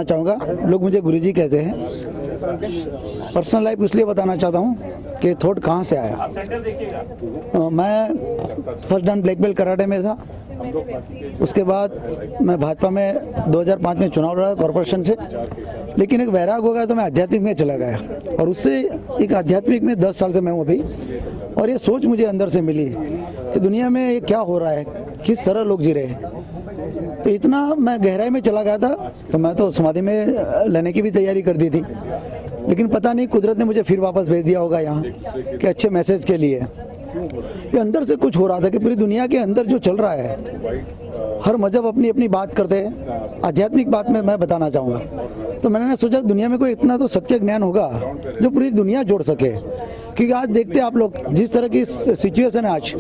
बताना चाहूँगा। लोग मुझे गुरुजी कहते हैं। पर्सनल लाइफ इसलिए बताना चाहता हूँ कि थॉट कहाँ से आया। मैं first done black belt karate में था। उसके बाद मैं भाजपा में 2005 में चुनाव लड़ा कॉरपोरेशन से, लेकिन एक वैराग हो गया तो मैं आध्यात्मिक में चला गया, और उससे एक आध्यात्मिक में 10 साल से मैं हूँ अभी। और ये सोच मुझे अंदर से मिली कि दुनिया में ये क्या हो रहा है, किस तरह लोग जी रहे हैं। तो इतना मैं गहराई में चला गया था, तो मैं तो समाधि में लेने की भी तैयारी कर दी थी, लेकिन पता नहीं कुदरत ने मुझे फिर वापस भेज दिया होगा यहाँ कि अच्छे मैसेज के लिए। ये अंदर से कुछ हो रहा था कि पूरी दुनिया के अंदर जो चल रहा है, हर मजहब अपनी अपनी बात करते हैं। आध्यात्मिक बात में मैं बताना चाहूँगा, तो मैंने सोचा दुनिया में कोई इतना तो सत्य ज्ञान होगा जो पूरी दुनिया जोड़ सके। क्योंकि आज देखते हैं आप लोग जिस तरह की सिचुएशन है आज,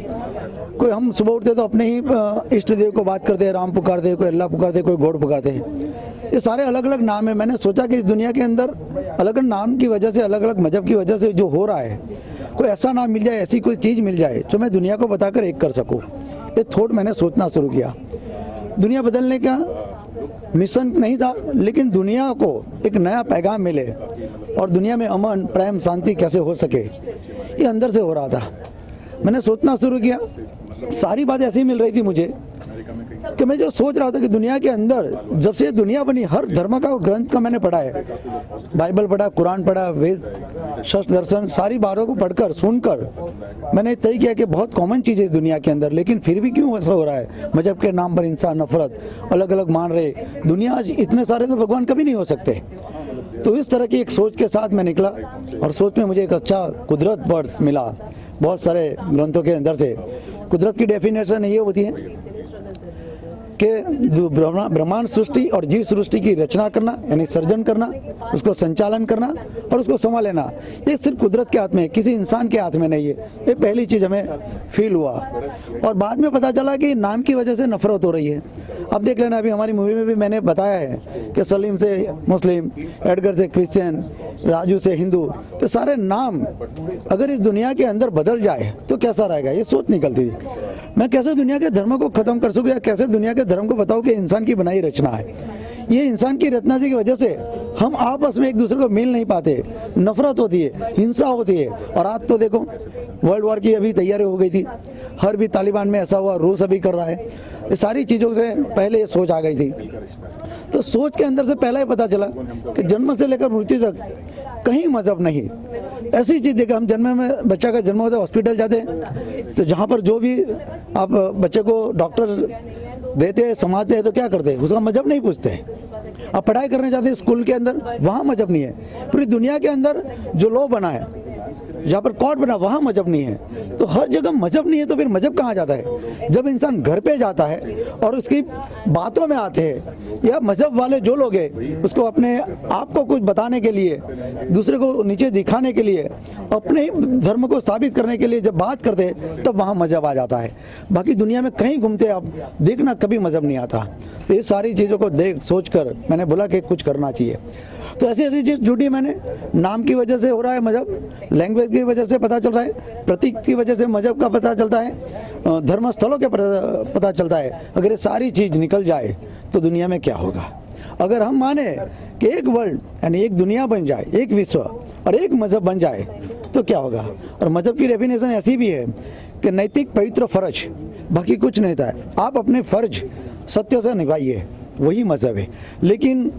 कोई हम सुबह उठते तो अपने ही इष्ट देव को बात करते हैं, राम पुकारते हैं, कोई अल्लाह पुकारते हैं, कोई गॉड पुकारते हैं। ये सारे अलग अलग नाम है। मैंने सोचा कि इस दुनिया के अंदर अलग अलग नाम की वजह से, अलग अलग मजहब की वजह से जो हो रहा है, कोई ऐसा नाम मिल जाए, ऐसी कोई चीज़ मिल जाए जो मैं दुनिया को बताकर एक कर सकूं। ये थॉट मैंने सोचना शुरू किया। दुनिया बदलने का मिशन नहीं था, लेकिन दुनिया को एक नया पैगाम मिले और दुनिया में अमन, प्रेम, शांति कैसे हो सके, ये अंदर से हो रहा था। मैंने सोचना शुरू किया। सारी बातें ऐसी मिल रही थी मुझे कि मैं जो सोच रहा था कि दुनिया के अंदर जब से दुनिया बनी, हर धर्म का ग्रंथ का मैंने पढ़ा है, बाइबल पढ़ा, कुरान पढ़ा, वेद, शास्त्र, दर्शन, सारी बातों को पढ़कर सुनकर मैंने तय किया कि बहुत कॉमन चीज़ है इस दुनिया के अंदर, लेकिन फिर भी क्यों ऐसा हो रहा है। मजहब के नाम पर इंसान नफरत अलग अलग मान रहे। दुनिया आज इतने सारे तो भगवान कभी नहीं हो सकते। तो इस तरह की एक सोच के साथ मैं निकला, और सोच में मुझे एक अच्छा कुदरत वर्ड्स मिला बहुत सारे ग्रंथों के अंदर से। कुदरत की डेफिनेशन ये होती है कि ब्रह्मांड सृष्टि और जीव सृष्टि की रचना करना, यानी सर्जन करना, उसको संचालन करना और उसको संभाल लेना, ये सिर्फ कुदरत के हाथ में है, किसी इंसान के हाथ में नहीं है। ये पहली चीज़ हमें फील हुआ। और बाद में पता चला कि नाम की वजह से नफरत हो रही है। अब देख लेना, अभी हमारी मूवी में भी मैंने बताया है कि सलीम से मुस्लिम, एडगर से क्रिश्चियन, राजू से हिंदू, तो सारे नाम अगर इस दुनिया के अंदर बदल जाए तो कैसा रहेगा, ये सोच निकलती थी। मैं कैसे दुनिया के धर्म को खत्म कर सकूँ, या कैसे दुनिया के धर्म को बताऊँ कि इंसान की बनाई रचना है। ये इंसान की रचना की वजह से हम आपस में एक दूसरे को मिल नहीं पाते, नफरत होती है, हिंसा होती है। और आज तो देखो वर्ल्ड वॉर की अभी तैयारी हो गई थी, हर भी तालिबान में ऐसा हुआ, रूस अभी कर रहा है। ये सारी चीज़ों से पहले ये सोच आ गई थी। तो सोच के अंदर से पहला ही पता चला कि जन्म से लेकर मृत्यु तक कहीं मजहब नहीं। ऐसी चीज़ देखा, हम जन्म में बच्चा का जन्म होता है, हॉस्पिटल जाते हैं, तो जहाँ पर जो भी आप बच्चे को डॉक्टर देते हैं, समाजते हैं, तो क्या करते हैं, उसका मजहब नहीं पूछते। आप पढ़ाई करने जाते हैं स्कूल के अंदर, वहाँ मजहब नहीं है। पूरी दुनिया के अंदर जो लॉ बना है, जहाँ पर कोर्ट बना, वहाँ मजहब नहीं है। तो हर जगह मजहब नहीं है, तो फिर मजहब कहाँ जाता है। जब इंसान घर पे जाता है और उसकी बातों में आते हैं, या मजहब वाले जो लोग हैं उसको अपने आप को कुछ बताने के लिए, दूसरे को नीचे दिखाने के लिए, अपने धर्म को स्थापित करने के लिए जब बात करते हैं, तब वहाँ मजहब आ जाता है। बाकी दुनिया में कहीं घूमते आप देखना, कभी मजहब नहीं आता। तो ये सारी चीज़ों को देख सोच कर मैंने बोला कि कुछ करना चाहिए। तो ऐसी ऐसी चीज़ जुटी मैंने। नाम की वजह से हो रहा है मजहब, लैंग्वेज की वजह से पता चल रहा है, प्रतीक की वजह से मजहब का पता चलता है, धर्म स्थलों के पता चलता है। अगर ये सारी चीज़ निकल जाए तो दुनिया में क्या होगा। अगर हम माने कि एक वर्ल्ड यानी एक दुनिया बन जाए, एक विश्व और एक मजहब बन जाए, तो क्या होगा। और मजहब की डेफिनेशन ऐसी भी है कि नैतिक पवित्र फर्ज, बाकी कुछ नहीं था। आप अपने फर्ज सत्य से निभाइए, वही मजहब है। लेकिन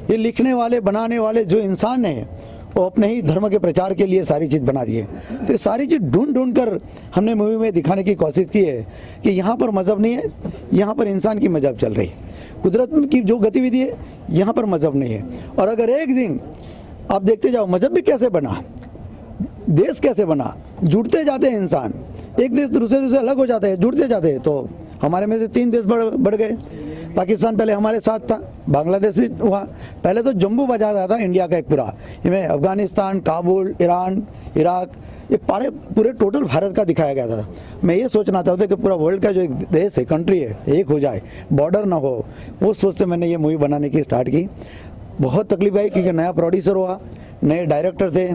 ये लिखने वाले, बनाने वाले जो इंसान हैं, वो अपने ही धर्म के प्रचार के लिए सारी चीज़ बना दी है। तो ये सारी चीज़ ढूंढ कर हमने मूवी में दिखाने की कोशिश की है कि यहाँ पर मजहब नहीं है, यहाँ पर इंसान की मजहब चल रही है। कुदरत की जो गतिविधि है, यहाँ पर मजहब नहीं है। और अगर एक दिन आप देखते जाओ मजहब भी कैसे बना, देश कैसे बना, जुड़ते जाते हैं इंसान, एक देश दूसरे से अलग हो जाते हैं, जुड़ते जाते हैं। तो हमारे में से 3 देश बढ़ गए। पाकिस्तान पहले हमारे साथ था, बांग्लादेश भी हुआ। पहले तो जम्मू बजा रहा था इंडिया का एक पूरा, इसमें अफगानिस्तान, काबुल, ईरान, इराक, ये पूरे टोटल भारत का दिखाया गया था। मैं ये सोचना चाहता हूँ कि पूरा वर्ल्ड का जो एक देश है, कंट्री है, एक हो जाए, बॉर्डर ना हो। वो सोच से मैंने ये मूवी बनाने की स्टार्ट की। बहुत तकलीफ आई क्योंकि नया प्रोड्यूसर हुआ, नए डायरेक्टर थे,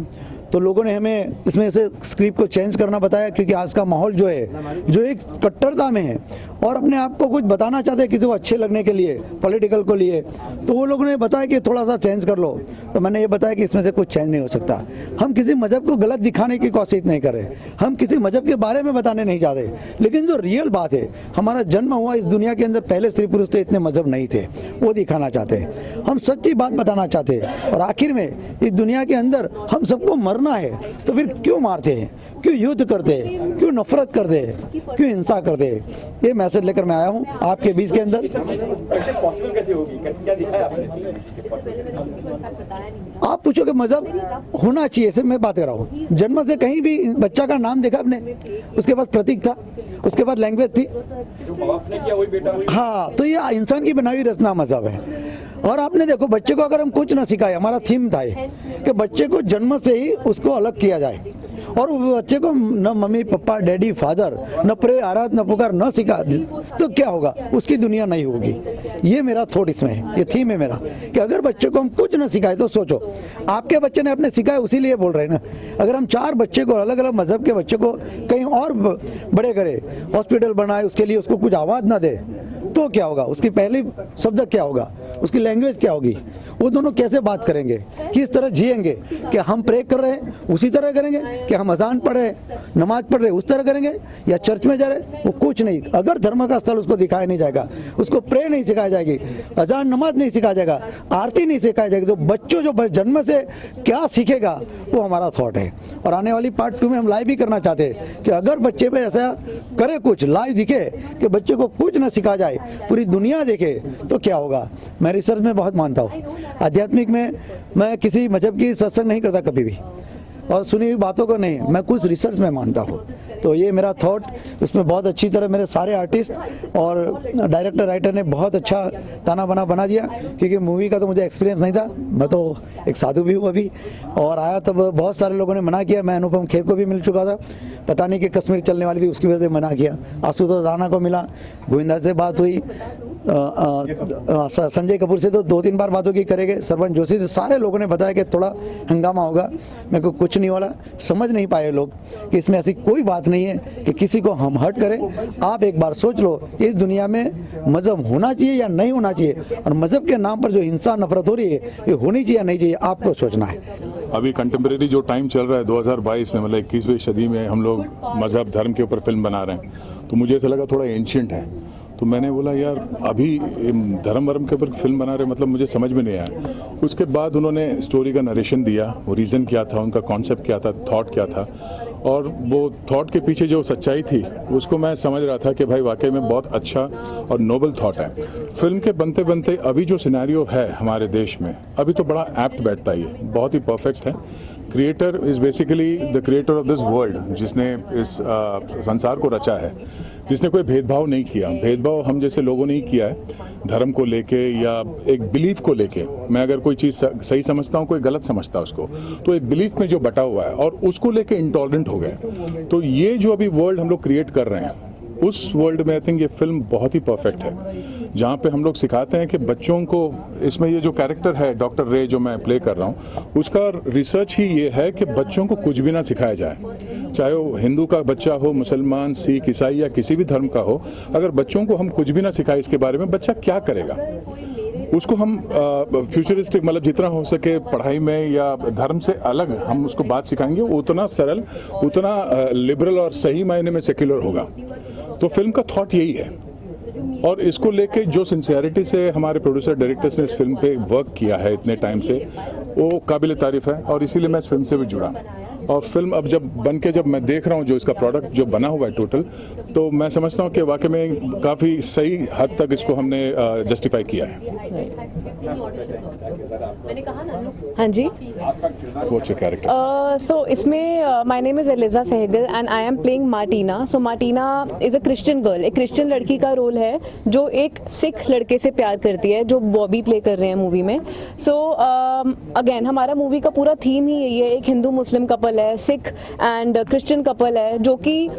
तो लोगों ने हमें इसमें से स्क्रिप्ट को चेंज करना बताया, क्योंकि आज का माहौल जो है, जो एक कट्टरता में है, और अपने आप को कुछ बताना चाहते हैं किसी को अच्छे लगने के लिए, पॉलिटिकल को लिए, तो वो लोगों ने बताया कि थोड़ा सा चेंज कर लो। तो मैंने ये बताया कि इसमें से कुछ चेंज नहीं हो सकता। हम किसी मजहब को गलत दिखाने की कोशिश नहीं कर रहे, हम किसी मजहब के बारे में बताने नहीं चाहते, लेकिन जो रियल बात है, हमारा जन्म हुआ इस दुनिया के अंदर, पहले स्त्री पुरुष थे, इतने मजहब नहीं थे, वो दिखाना चाहते हैं। हम सच्ची बात बताना चाहते हैं। और आखिर में इस दुनिया के अंदर हम सबको मरना है, तो फिर क्यों मारते हैं, क्यों युद्ध करते हैं, क्यों नफरत करते हैं, क्यों हिंसा करते हैं? ये मैसेज लेकर मैं आया हूँ आपके बीच के अंदर। आप पूछो कि मजहब होना चाहिए, सिर्फ मैं बात कर रहा हूँ। जन्म से कहीं भी बच्चा का नाम देखा आपने, उसके पास प्रतीक था, उसके पास लैंग्वेज थी, हाँ, तो ये इंसान की बनाई रचना मजहब है। और आपने देखो, बच्चे को अगर हम कुछ ना सिखाए, हमारा थीम था ये कि बच्चे को जन्म से ही उसको अलग किया जाए, और बच्चे को न मम्मी पापा डैडी फादर, न प्रे आराध न पुकार न सिखा, तो क्या होगा, उसकी दुनिया नहीं होगी। ये मेरा थॉट इसमें है, ये थीम है मेरा, कि अगर बच्चे को हम कुछ ना सिखाए, तो सोचो आपके बच्चे ने अपने सिखाए, उसीलिए बोल रहे हैं ना। अगर हम 4 बच्चे को, अलग अलग मजहब के बच्चे को कहीं और बड़े करें, हॉस्पिटल बनाए, उसके लिए उसको कुछ आवाज़ ना दे, तो क्या होगा, उसकी पहली शब्द क्या होगा, उसकी लैंग्वेज क्या होगी, वो दोनों कैसे बात करेंगे, किस तरह जिएंगे? क्या हम प्रे कर रहे हैं उसी तरह करेंगे, क्या हम अजान पढ़ रहे हैं, नमाज पढ़ रहे हैं उस तरह करेंगे, या चर्च में जा रहे हैं? वो कुछ नहीं। अगर धर्म का स्थल उसको दिखाया नहीं जाएगा, उसको प्रे नहीं सिखाया जाएगी, अजान नमाज नहीं सिखाया जाएगा, आरती नहीं सिखाई जाएगी, तो बच्चों जो जन्म से क्या सीखेगा, वो हमारा थॉट है। और आने वाली पार्ट 2 में हम लाइव भी करना चाहते हैं कि अगर बच्चे पे ऐसा करे, कुछ लाइव दिखे कि बच्चे को कुछ ना सिखाया जाए, पूरी दुनिया देखे, तो क्या होगा। मैं रिसर्च में बहुत मानता हूँ, आध्यात्मिक में मैं किसी मजहब की सत्संग नहीं करता कभी भी, और सुनी हुई बातों को नहीं, मैं कुछ रिसर्च में मानता हूँ। तो ये मेरा थॉट, उसमें बहुत अच्छी तरह मेरे सारे आर्टिस्ट और डायरेक्टर राइटर ने बहुत अच्छा ताना बाना बना दिया, क्योंकि मूवी का तो मुझे एक्सपीरियंस नहीं था, मैं तो एक साधु भी हूँ अभी, और आया तब बहुत सारे लोगों ने मना किया। मैं अनुपम खेर को भी मिल चुका था, पता नहीं कि कश्मीर चलने वाली थी, उसकी वजह से मना किया। आशुतोष राणा को मिला, गोविंदा से बात हुई, संजय कपूर से तो 2-3 बार बातों की करेंगे, सरवन जोशी से, सारे लोगों ने बताया कि थोड़ा हंगामा होगा। मेरे को कुछ नहीं वाला, समझ नहीं पाए लोग कि इसमें ऐसी कोई बात नहीं है कि किसी को हम हर्ट करें। आप एक बार सोच लो, इस दुनिया में मजहब होना चाहिए या नहीं होना चाहिए, और मजहब के नाम पर जो हिंसा नफरत हो रही है, ये होनी चाहिए या नहीं चाहिए, आपको सोचना है। अभी कंटेम्प्रेरी जो टाइम चल रहा है 2022 में, मतलब 21वीं सदी में हम लोग मजहब धर्म के ऊपर फिल्म बना रहे हैं, तो मुझे ऐसा लगा थोड़ा एंशिएंट है, तो मैंने बोला यार अभी धर्म वर्म के ऊपर फिल्म बना रहे, मतलब मुझे समझ में नहीं आया। उसके बाद उन्होंने स्टोरी का नरेशन दिया, वो रीज़न क्या था, उनका कॉन्सेप्ट क्या था, थॉट क्या था, और वो थॉट के पीछे जो सच्चाई थी उसको मैं समझ रहा था कि भाई वाकई में बहुत अच्छा और नोबल थॉट है। फिल्म के बनते बनते अभी जो सिनेरियो है हमारे देश में, अभी तो बड़ा एप्ट बैठता ही है, बहुत ही परफेक्ट है। Creator is basically the creator of this world, जिसने इस संसार को रचा है, जिसने कोई भेदभाव नहीं किया। भेदभाव हम जैसे लोगों ने ही किया है, धर्म को लेके या एक बिलीफ को लेके। मैं अगर कोई चीज़ सही समझता हूँ, कोई गलत समझता है उसको, तो एक बिलीफ में जो बटा हुआ है और उसको लेके इंटॉलरेंट हो गए। तो ये जो अभी वर्ल्ड हम लोग क्रिएट कर रहे हैं, उस वर्ल्ड में आई थिंक ये फिल्म बहुत ही परफेक्ट है, जहाँ पे हम लोग सिखाते हैं कि बच्चों को, इसमें ये जो कैरेक्टर है डॉक्टर रे जो मैं प्ले कर रहा हूँ, उसका रिसर्च ही ये है कि बच्चों को कुछ भी ना सिखाया जाए, चाहे वो हिंदू का बच्चा हो, मुसलमान, सिख, ईसाई या किसी भी धर्म का हो। अगर बच्चों को हम कुछ भी ना सिखाए इसके बारे में, बच्चा क्या करेगा, उसको हम फ्यूचरिस्टिक, मतलब जितना हो सके पढ़ाई में या धर्म से अलग हम उसको बात सिखाएंगे, उतना सरल, उतना लिबरल और सही मायने में सेक्युलर होगा। तो फिल्म का थॉट यही है, और इसको लेके जो सिंसियरिटी से हमारे प्रोड्यूसर डायरेक्टर्स ने इस फिल्म पे वर्क किया है इतने टाइम से, वो काबिल तारीफ है, और इसीलिए मैं इस फिल्म से भी जुड़ा। और फिल्म अब जब बन के जब मैं देख रहा हूँ जो इसका प्रोडक्ट जो बना हुआ है टोटल, तो मैं समझता हूँ कि वाकई में काफ़ी सही हद तक इसको हमने जस्टिफाई किया है। हाँ जी, What's your character? so इसमें my name is Eliza Sehgal and I am playing Martina. So Martina is a Christian girl. एक क्रिश्चियन लड़की का रोल है जो एक सिख लड़के से प्यार करती है, जो बॉबी प्ले कर रहे हैं मूवी में। So अगेन हमारा मूवी का पूरा थीम ही यही है, एक हिंदू मुस्लिम कपल है, सिख एंड क्रिश्चियन कपल है, जो कि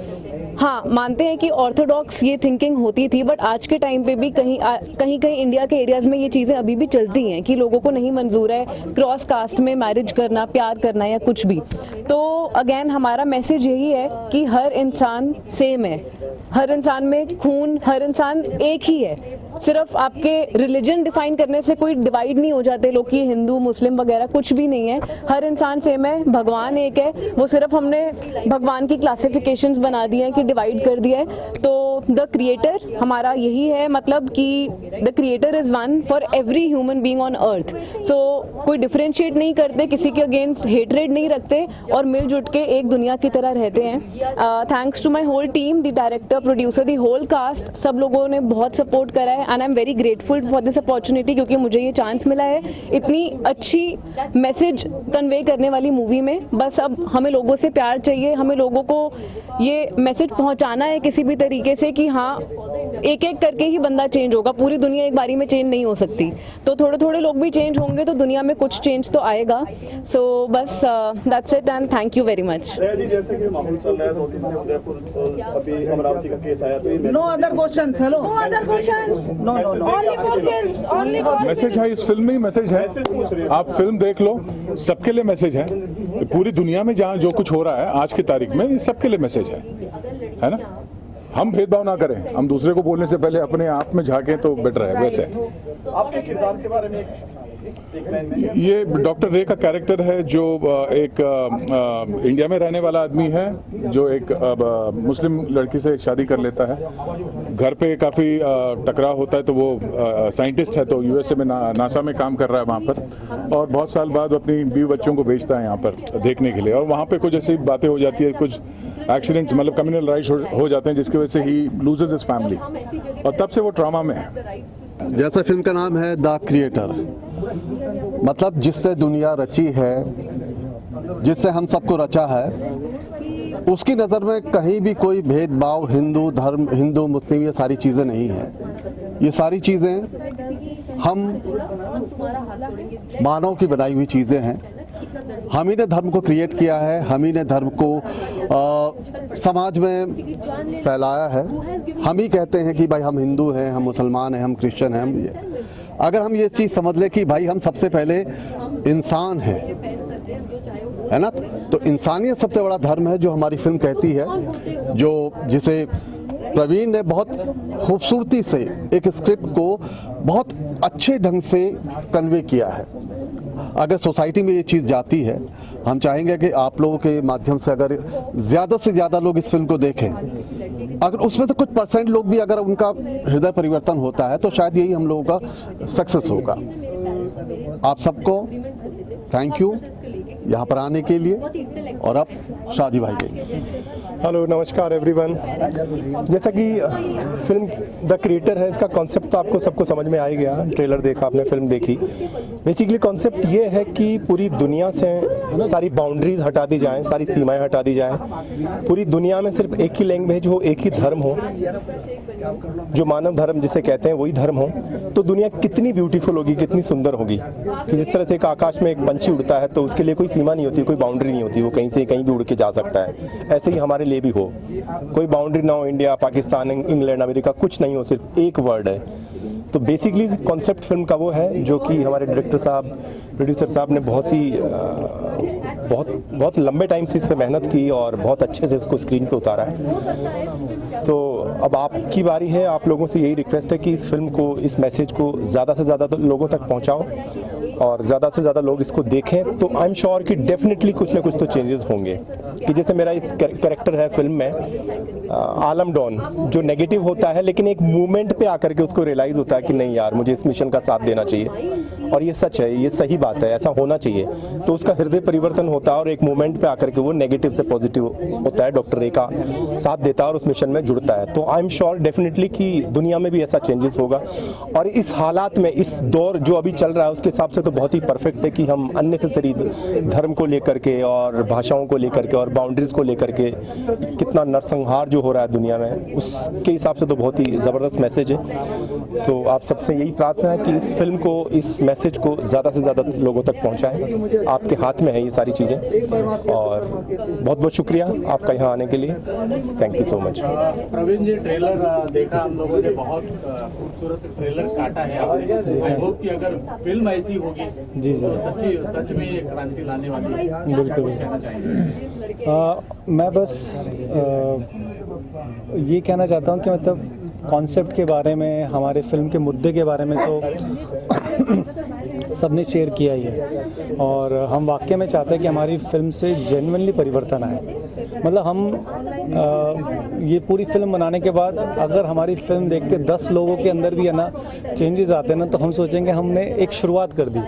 हाँ मानते हैं कि ऑर्थोडॉक्स ये थिंकिंग होती थी, बट आज के टाइम पे भी कहीं कहीं इंडिया के एरियाज़ में ये चीज़ें अभी भी चलती हैं कि लोगों को नहीं मंजूर है क्रॉस कास्ट में मैरिज करना, प्यार करना या कुछ भी। तो अगेन हमारा मैसेज यही है कि हर इंसान सेम है, हर इंसान में खून, हर इंसान एक ही है। सिर्फ आपके रिलीजन डिफाइन करने से कोई डिवाइड नहीं हो जाते लोग कि हिंदू मुस्लिम वगैरह, कुछ भी नहीं है। हर इंसान सेम है, भगवान एक है, वो सिर्फ हमने भगवान की क्लासिफिकेशंस बना दी हैं कि डिवाइड कर दिया है। तो द क्रिएटर हमारा यही है, मतलब कि the creator is one for every human being on earth. So कोई डिफरेंशिएट नहीं करते, किसी के अगेंस्ट हेटरेड नहीं रखते और मिलजुल के एक दुनिया की तरह रहते हैं। Thanks to my whole team, the director, producer, the whole cast, सब लोगों ने बहुत सपोर्ट करा है and I am very grateful for this opportunity, क्योंकि मुझे ये चांस मिला है इतनी अच्छी मैसेज कन्वे करने वाली मूवी में। बस अब हमें लोगों से प्यार चाहिए, हमें लोगों को ये मैसेज पहुंचाना है किसी भी तरीके से कि हाँ एक एक करके ही बंदा चेंज होगा, पूरी दुनिया एक बारी में चेंज नहीं हो सकती। तो थोड़े थोड़े लोग भी चेंज होंगे तो दुनिया में कुछ चेंज तो आएगा। सो बस that's it and thank you very much. जी, जैसे कि माहौल चल रहा है 2 दिन से उदयपुर, अभी अमरावती का केस आया, तो ये No other questions. Hello. No other question. No. Only for films. Only for message है, इस फिल्म में ही मैसेज है। आप फिल्म देख लो, सबके लिए मैसेज है। पूरी दुनिया में जहाँ जो कुछ हो रहा है आज की तारीख में, ये सबके लिए मैसेज है ना। हम भेदभाव ना करें, हम दूसरे को बोलने से पहले अपने आप में झांकें तो बेटर है। वैसे आपके किरदार के बारे में देख रहे हैं, ये डॉक्टर रे का कैरेक्टर है, जो एक इंडिया में रहने वाला आदमी है, जो एक मुस्लिम लड़की से शादी कर लेता है। घर पे काफ़ी टकराव होता है, तो वो साइंटिस्ट है, तो यूएसए में नासा में काम कर रहा है वहाँ पर, और बहुत साल बाद अपनी बीवी बच्चों को भेजता है यहाँ पर देखने के लिए। और वहाँ पे कुछ ऐसी बातें हो जाती है, कुछ एक्सीडेंट्स, मतलब कम्युनल राइट्स हो जाते हैं, जिसकी वजह से ही लूजेस हिज फैमिली, और तब से वो ट्रॉमा में है। जैसा फिल्म का नाम है द क्रिएटर, मतलब जिसने दुनिया रची है, जिससे हम सबको रचा है, उसकी नज़र में कहीं भी कोई भेदभाव, हिंदू धर्म, हिंदू मुस्लिम, ये सारी चीज़ें नहीं हैं। ये सारी चीज़ें हम मानव की बनाई हुई चीज़ें हैं। हम ही ने धर्म को क्रिएट किया है, हम ही ने धर्म को समाज में फैलाया है। हम ही कहते हैं कि भाई हम हिंदू हैं, हम मुसलमान हैं, हम क्रिश्चियन हैं। हम ये, अगर हम ये चीज़ समझ लें कि भाई हम सबसे पहले इंसान हैं, है ना, तो इंसानियत सबसे बड़ा धर्म है, जो हमारी फिल्म कहती है, जो जिसे प्रवीण ने बहुत खूबसूरती से एक स्क्रिप्ट को बहुत अच्छे ढंग से कन्वे किया है। अगर सोसाइटी में ये चीज़ जाती है, हम चाहेंगे कि आप लोगों के माध्यम से अगर ज़्यादा से ज़्यादा लोग इस फिल्म को देखें, अगर उसमें से कुछ % लोग भी अगर उनका हृदय परिवर्तन होता है, तो शायद यही हम लोगों का सक्सेस होगा। आप सबको थैंक यू यहाँ पर आने के लिए। और अब शादी भाई के हेलो, नमस्कार एवरीवन। जैसा कि फिल्म द क्रिएटर है, इसका कॉन्सेप्ट तो आपको सबको समझ में आ ही गया। ट्रेलर देखा आपने, फिल्म देखी। बेसिकली कॉन्सेप्ट ये है कि पूरी दुनिया से सारी बाउंड्रीज हटा दी जाएं, सारी सीमाएं हटा दी जाएं। पूरी दुनिया में सिर्फ एक ही लैंग्वेज हो, एक ही धर्म हो, जो मानव धर्म जिसे कहते हैं वही धर्म हो, तो दुनिया कितनी ब्यूटीफुल होगी, कितनी सुंदर होगी। कि जिस तरह से एक आकाश में एक पंछी उड़ता है, तो उसके लिए कोई सीमा नहीं होती, कोई बाउंड्री नहीं होती, वो कहीं से कहीं भी उड़ के जा सकता है। ऐसे ही हमारे लिए भी हो, कोई बाउंड्री ना हो, इंडिया, पाकिस्तान, इंग्लैंड, अमेरिका, कुछ नहीं हो, सिर्फ एक वर्ड है। तो बेसिकली कॉन्सेप्ट फिल्म का वो है, जो कि हमारे डायरेक्टर साहब, प्रोड्यूसर साहब ने बहुत लंबे टाइम से इस पे मेहनत की और बहुत अच्छे से उसको स्क्रीन पे उतारा है। तो अब आपकी बारी है। आप लोगों से यही रिक्वेस्ट है कि इस फिल्म को, इस मैसेज को ज़्यादा से ज़्यादा लोगों तक पहुंचाओ और ज़्यादा से ज़्यादा लोग इसको देखें। तो आई एम श्योर कि डेफिनेटली कुछ ना कुछ तो चेंजेस होंगे। कि जैसे मेरा इस कैरेक्टर है फिल्म में आलम डॉन, जो नेगेटिव होता है, लेकिन एक मूवमेंट पे आकर के उसको रियलाइज़ होता है कि नहीं यार, मुझे इस मिशन का साथ देना चाहिए और ये सच है, ये सही बात है, ऐसा होना चाहिए। तो उसका हृदय परिवर्तन होता है और एक मोमेंट पे आकर के वो नेगेटिव से पॉजिटिव होता है, डॉक्टर रे का साथ देता है और उस मिशन में जुड़ता है। तो आई एम श्योर डेफिनेटली कि दुनिया में भी ऐसा चेंजेस होगा। और इस हालात में, इस दौर जो अभी चल रहा है, उसके हिसाब से तो में बहुत ही परफेक्ट है कि हम अननेसेसरी धर्म को लेकर के और भाषाओं को लेकर के और बाउंड्रीज को लेकर के कितना नरसंहार जो हो रहा है दुनिया में, उसके हिसाब से तो बहुत ही ज़बरदस्त मैसेज है। तो आप सबसे यही प्रार्थना है कि इस फिल्म को, इस मैसेज को ज़्यादा से ज़्यादा लोगों तक पहुँचाएँ। आपके हाथ में है ये सारी चीज़ें, और बहुत बहुत शुक्रिया आपका यहाँ आने के लिए। Thank you so much. Praveen ji, trailer देखा हम लोगों ने, बहुत खूबसूरत ट्रेलर काटा है आपने। आई होप कि अगर फिल्म ऐसी होगी जी तो सच में ये क्रांति लाने वाली है। बिल्कुल। कुछ कहना चाहेंगे? मैं बस ये कहना चाहता हूँ कि मतलब कॉन्सेप्ट के बारे में, हमारे फिल्म के मुद्दे के बारे में तो सबने शेयर किया ही है, और हम वाकई में चाहते हैं कि हमारी फिल्म से जेन्युइनली परिवर्तन आए। मतलब हम ये पूरी फिल्म बनाने के बाद अगर हमारी फिल्म देख के 10 लोगों के अंदर भी है ना चेंजेस आते हैं ना, तो हम सोचेंगे हमने एक शुरुआत कर दी।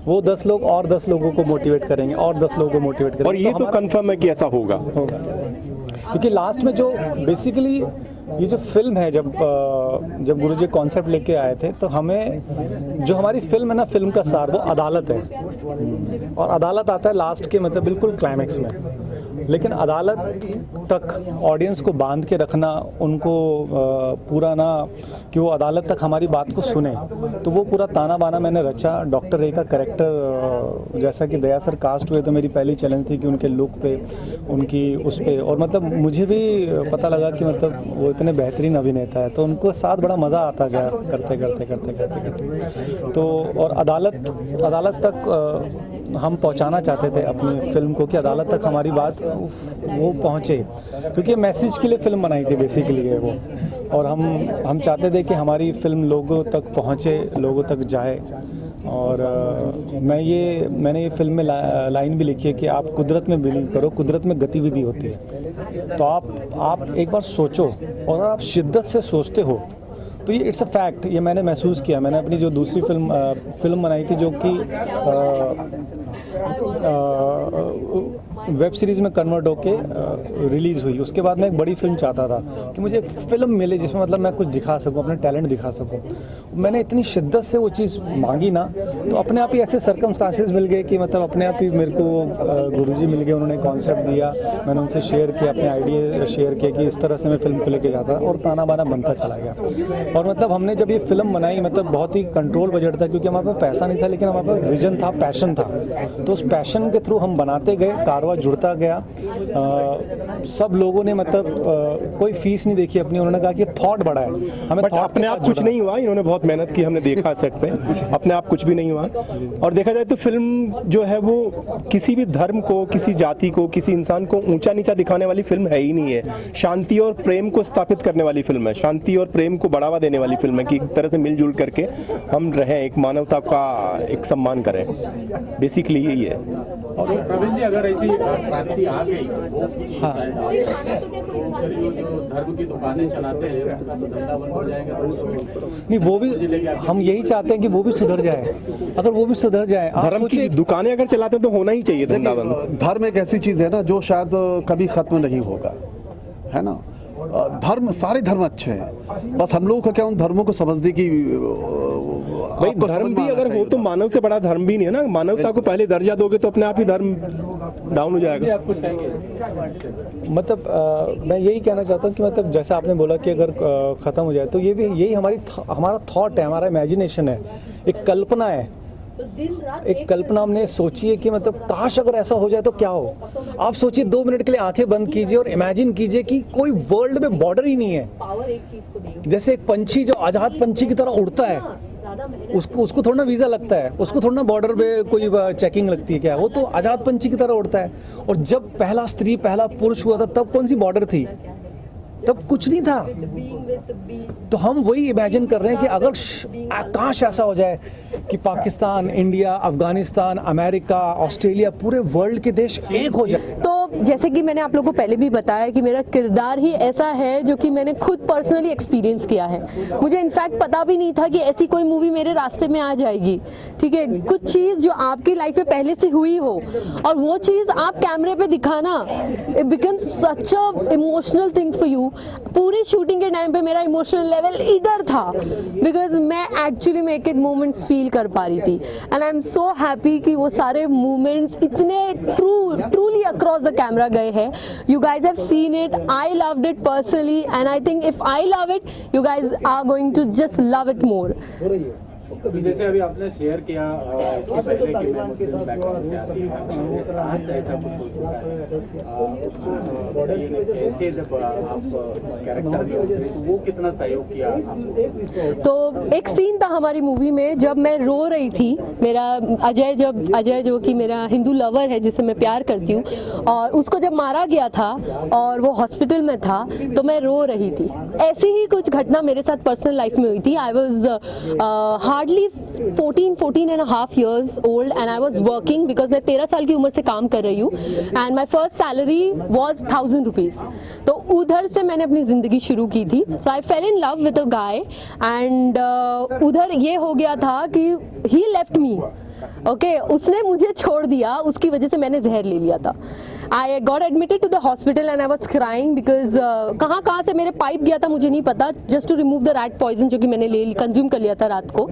वो 10 लोग और 10 लोगों को मोटिवेट करेंगे और 10 लोगों को मोटिवेट करेंगे, और ये तो कंफर्म है कि ऐसा होगा। क्योंकि लास्ट में जो बेसिकली ये जो फिल्म है, जब गुरुजी कॉन्सेप्ट लेके आए थे, तो हमें जो हमारी फिल्म है ना, फिल्म का सार वो अदालत है, और अदालत आता है लास्ट के मतलब बिल्कुल क्लाइमैक्स में। लेकिन अदालत तक ऑडियंस को बांध के रखना, उनको पूरा ना कि वो अदालत तक हमारी बात को सुने, तो वो पूरा ताना बाना मैंने रचा। डॉक्टर रे का कैरेक्टर जैसा कि दया सर कास्ट हुए, तो मेरी पहली चैलेंज थी कि उनके लुक पे, उनकी उस पे, और मतलब मुझे भी पता लगा कि मतलब वो इतने बेहतरीन अभिनेता है, तो उनको साथ बड़ा मज़ा आता गया करते करते। तो और अदालत तक हम पहुंचाना चाहते थे अपनी फिल्म को, कि अदालत तक हमारी बात वो पहुंचे, क्योंकि मैसेज के लिए फिल्म बनाई थी बेसिकली है वो, और हम चाहते थे कि हमारी फिल्म लोगों तक पहुंचे, लोगों तक जाए। और मैंने ये फिल्म में लाइन भी लिखी है कि आप कुदरत में बिलीव करो, कुदरत में गतिविधि होती है। तो आप एक बार सोचो, और आप शिद्दत से सोचते हो तो ये इट्स अ फैक्ट, ये मैंने महसूस किया। मैंने अपनी जो दूसरी फिल्म बनाई थी, जो कि वेब सीरीज़ में कन्वर्ट होके रिलीज़ हुई, उसके बाद मैं एक बड़ी फिल्म चाहता था कि मुझे फिल्म मिले जिसमें मतलब मैं कुछ दिखा सकूं, अपने टैलेंट दिखा सकूं। मैंने इतनी शिद्दत से वो चीज़ मांगी ना, तो अपने आप ही ऐसे सर्कमस्टांसेस मिल गए कि मतलब अपने आप ही मेरे को गुरुजी मिल गए, उन्होंने कॉन्सेप्ट दिया, मैंने उनसे शेयर किया, अपने आइडिया शेयर किए कि इस तरह से मैं फिल्म को लेके जाता, और ताना बाना बनता चला गया। और मतलब हमने जब ये फिल्म बनाई, मतलब बहुत ही कंट्रोल बजट था, क्योंकि हमारे पास पैसा नहीं था, लेकिन हमारे पास विजन था, पैशन था। तो उस पैशन के थ्रू हम बनाते गए, कारवा जुड़ता गया। सब लोगों ने मतलब कोई फीस नहीं देखी अपनी, उन्होंने कहा कि थॉट बड़ा है, हमें बट अपने आप कुछ नहीं हुआ, इन्होंने बहुत मेहनत की, हमने देखा सेट पे, अपने आप कुछ भी नहीं हुआ। और देखा जाए तो फिल्म जो है वो किसी भी धर्म को, किसी जाति को, किसी इंसान को ऊंचा नीचा दिखाने वाली फिल्म है ही नहीं है। शांति और प्रेम को स्थापित करने वाली फिल्म है, शांति और प्रेम को बढ़ावा देने वाली फिल्म है, कि एक तरह से मिलजुल करके हम रहें, एक मानवता का एक सम्मान करें। बेसिकली यही है। और प्रवीण जी, अगर ऐसी क्रांति आ गई, हाँ, जो धर्म की दुकानें चलाते हैं उसका तो धंधा बंद हो जाएगा, तो नहीं, वो भी हम यही चाहते हैं कि वो भी सुधर जाए। अगर वो भी सुधर जाए, आप धर्म की सोचिए, दुकानें अगर चलाते हैं तो होना ही चाहिए धंधा बंद। धर्म एक ऐसी चीज़ है ना जो शायद कभी ख़त्म नहीं होगा, है ना। धर्म, सारे धर्म अच्छे हैं, बस हम लोगों को क्या उन धर्मों को समझने की भाई धर्म भी अगर हो तो मानव से बड़ा धर्म भी नहीं है ना। मानवता को पहले दर्जा दोगे तो अपने आप ही धर्म डाउन हो जाएगा। आप कुछ कहेंगे? मतलब मैं यही कहना चाहता हूँ कि मतलब जैसा आपने बोला कि अगर ख़त्म हो जाए, तो ये भी यही हमारा थॉट है, हमारा इमेजिनेशन है, एक कल्पना है। एक कल्पना हमने सोची है कि मतलब काश अगर ऐसा हो जाए तो क्या हो। आप सोचिए, 2 मिनट के लिए आंखें बंद कीजिए और इमेजिन कीजिए कि कोई वर्ल्ड में बॉर्डर ही नहीं है। जैसे एक पंछी जो आज़ाद पंछी की तरह उड़ता है, उसको थोड़ा ना वीज़ा लगता है, उसको थोड़ा ना बॉर्डर पे कोई चेकिंग लगती है क्या, वो तो आज़ाद पंछी की तरह उड़ता है। और जब पहला स्त्री पहला पुरुष हुआ था, तब कौन सी बॉर्डर थी? तब कुछ नहीं था। तो हम वही इमेजिन कर रहे हैं कि अगर काश ऐसा हो जाए कि Pakistan, India, Afghanistan, America, Australia, पूरे वर्ल्ड के देश एक हो जाए। तो जैसे कि मैंने आप लोगों को पहले भी बताया कि मेरा किरदार ही ऐसा है जो कि मैंने खुद पर्सनली एक्सपीरियंस किया है। मुझे इनफैक्ट पता भी नहीं था कि ऐसी कोई मूवी मेरे रास्ते में आ जाएगी। ठीक है, कुछ चीज़ जो आपकी लाइफ में पहले से हुई हो और वो चीज़ आप कैमरे पे दिखाना, it becomes such a emotional thing for you. पूरी शूटिंग के टाइम पे मेरा इमोशनल लेवल इधर था, बिकॉज मैं एक्चुअली में एक मोमेंट्स फील फील कर पा रही थी and I am so happy कि वो सारे मूवमेंट्स इतने ट्रूली अक्रॉस द कैमरा गए हैं. You guys have seen it, I loved it personally and I think if I love it you guys are going to just love it more. जैसे अभी आपने share किया इसके पहले कि मैं मुस्लिम बैकग्राउंड से आती हूँ, मेरे साथ ऐसा कुछ हो चुका है, उसको कैसे जब आप कैरेक्टर में उतरे तो वो कितना सहयोग किया आपको? तो एक सीन था हमारी मूवी में जब मैं रो रही थी. मेरा अजय जो कि मेरा हिंदू लवर है जिसे मैं प्यार करती हूँ, और उसको जब मारा गया था और वो हॉस्पिटल में था तो मैं रो रही थी. ऐसी ही कुछ घटना मेरे साथ पर्सनल लाइफ में हुई थी. I was hardly 14 and a half years old and I was working because मैं 13 साल की उम्र से काम कर रही हूँ and my first salary was 1000 rupees. तो उधर से मैंने अपनी ज़िंदगी शुरू की थी. So I fell in love with a guy and उधर ये हो गया था कि he left me. ओके उसने मुझे छोड़ दिया, उसकी वजह से मैंने जहर ले लिया था. I got admitted to the hospital and I was crying because कहाँ से मेरे पाइप गया था मुझे नहीं पता, just to remove the rat poison जो कि मैंने कंज्यूम कर लिया था रात को.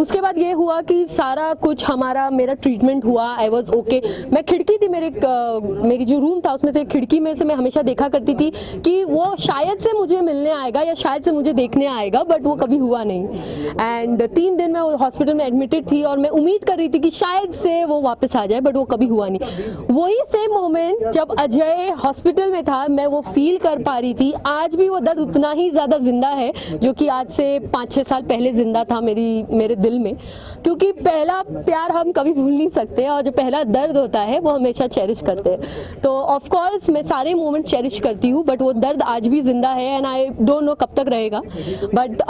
उसके बाद ये हुआ कि सारा कुछ मेरा ट्रीटमेंट हुआ. I was okay. मैं खिड़की थी मेरी जो रूम था उसमें से खिड़की में से मैं हमेशा देखा करती थी कि वो शायद से मुझे मिलने आएगा या शायद से मुझे देखने आएगा, बट वो कभी हुआ नहीं. एंड 3 दिन मैं हॉस्पिटल में एडमिटेड थी और मैं उम्मीद कर रही थी कि शायद से वो वापस आ जाए, बट वो कभी हुआ नहीं. वही सेम मोमेंट जब अजय हॉस्पिटल में था मैं वो फील कर पा रही थी. आज भी वो दर्द उतना ही ज़्यादा जिंदा है जो कि आज से 5-6 साल पहले जिंदा था मेरे दिल में, क्योंकि पहला प्यार हम कभी भूल नहीं सकते और जो पहला दर्द होता है वो हमेशा चेरिश करते हैं. तो ऑफ कोर्स मैं सारे मोमेंट चेरिश करती हूँ, बट वो दर्द आज भी जिंदा है एंड आई डोंट नो कब तक रहेगा. बट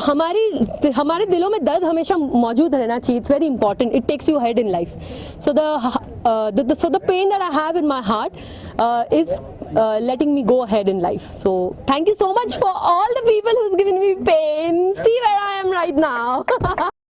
हमारे दिलों में दर्द हमेशा मौजूद रहना चाहिए. It's very important. It takes you head in life. So the pain that I have in my heart is letting me go ahead in life. So thank you so much for all the people who's given me pain. See where I am right now.